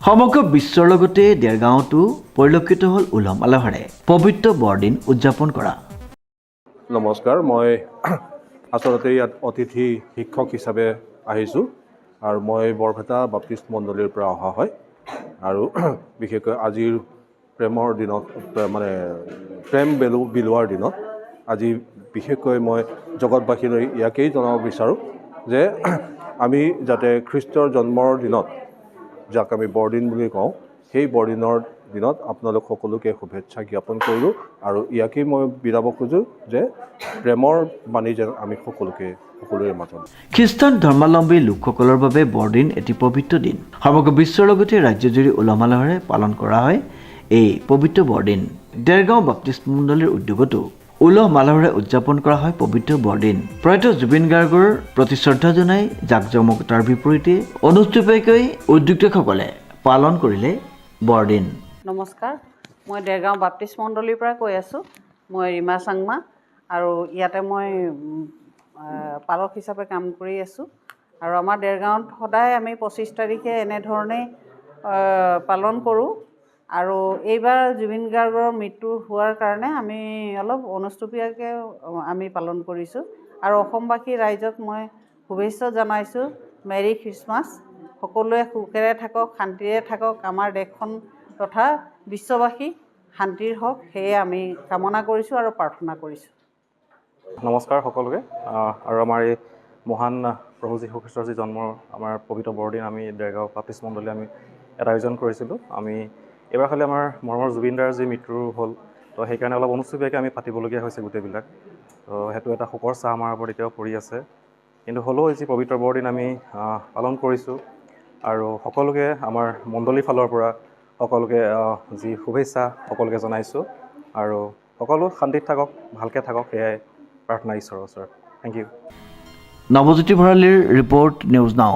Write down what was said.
সমগ্ৰ বিশ্বৰ লগতে দেৰগাঁৱতো পৰিলক্ষিত হ'ল উলহ মালহেৰে পবিত্ৰ বৰদিন উদযাপন কৰা। নমস্কাৰ, মই আচলতে ইয়াত অতিথি শিক্ষক হিচাপে আহিছোঁ আৰু মই বৰপেটা বাপ্তিষ্ট মণ্ডলীৰ পৰা অহা হয় আৰু বিশেষকৈ আজিৰ প্ৰেমৰ দিনত মানে প্ৰেম বিলোৱাৰ দিনত আজি বিশেষকৈ মই জগতবাসীলৈ ইয়াকেই জনাব বিচাৰোঁ যে আমি যাতে খ্ৰীষ্টৰ জন্মৰ দিনত যাক আমি বৰদিন বুলি কওঁ, সেই বৰদিনৰ দিনত আপোনালোক সকলোকে শুভেচ্ছা জ্ঞাপন কৰিলোঁ আৰু ইয়াকেই মই বিৰাব খোজোঁ যে প্ৰেমৰ বাণী যেন আমি সকলোৰে মাজত। খ্ৰীষ্টান ধৰ্মাৱলম্বী লোকসকলৰ বাবে বৰদিন এটি পবিত্ৰ দিন। সমগ্ৰ বিশ্বৰ লগতে ৰাজ্যজুৰি উলহ মালহেৰে পালন কৰা হয় এই পবিত্ৰ বৰদিন। দেৰগাঁও বাপ্তিষ্ট মণ্ডলীৰ উদ্যোগতো উলহ মালহেৰে উদযাপন কৰা হয় পবিত্ৰ বৰদিন। প্ৰয়াত জুবিন গাৰ্গৰ প্ৰতি শ্ৰদ্ধা জনাই জাকজমকতাৰ বিপৰীতে অনুষ্টুপীয়াকৈ উদ্যোক্তাসকলে পালন কৰিলে বৰদিন। নমস্কাৰ, মই দেৰগাঁও বাপ্তিষ্ট মণ্ডলীৰ পৰা কৈ আছোঁ। মই ৰীমা চাংমা আৰু ইয়াতে মই পালক হিচাপে কাম কৰি আছোঁ আৰু আমাৰ দেৰগাঁৱত সদায় আমি 25 তাৰিখে এনেধৰণেই পালন কৰোঁ আৰু এইবাৰ জুবিন গাৰ্গৰ মৃত্যু হোৱাৰ কাৰণে আমি অলপ অনুষ্টুপীয়াকৈ আমি পালন কৰিছোঁ আৰু অসমবাসী ৰাইজক মই শুভেচ্ছা জনাইছোঁ। Merry Christmas. সকলোৱে সুখেৰে থাকক, শান্তিৰে থাকক, আমাৰ দেশখন তথা বিশ্ববাসী শান্তিৰ হওক, সেয়ে আমি কামনা কৰিছোঁ আৰু প্ৰাৰ্থনা কৰিছোঁ। নমস্কাৰ সকলোকে। আৰু আমাৰ এই মহান প্ৰভু যীশু খ্ৰীষ্টৰ যি জন্মৰ আমাৰ পবিত্ৰ বৰদিন আমি দেৰগাঁও বাপ্তিষ্ট মণ্ডলী আমি এটা আয়োজন কৰিছিলোঁ। আমি এইবাৰ খালি আমাৰ মৰমৰ জুবিন দাৰ যি মৃত্যু হ'ল, তো সেইকাৰণে অলপ অনুষ্টুপীয়াকৈ আমি পাতিবলগীয়া হৈছে গোটেইবিলাক। তো সেইটো এটা শোকৰ ছাঁ আমাৰ ওপৰত এতিয়াও পৰি আছে, কিন্তু হ'লেও যি পবিত্ৰ বৰদিন আমি পালন কৰিছোঁ আৰু সকলোকে আমাৰ মণ্ডলীৰ ফালৰ পৰা সকলোকে যি শুভেচ্ছা সকলোকে জনাইছোঁ আৰু সকলো শান্তিত থাকক, ভালকৈ থাকক, সেয়াই প্ৰাৰ্থনা ঈশ্বৰৰ ওচৰত। Thank you. নৱজ্যোতি ভঁৰালীৰ ৰিপৰ্ট, নিউজ নাও।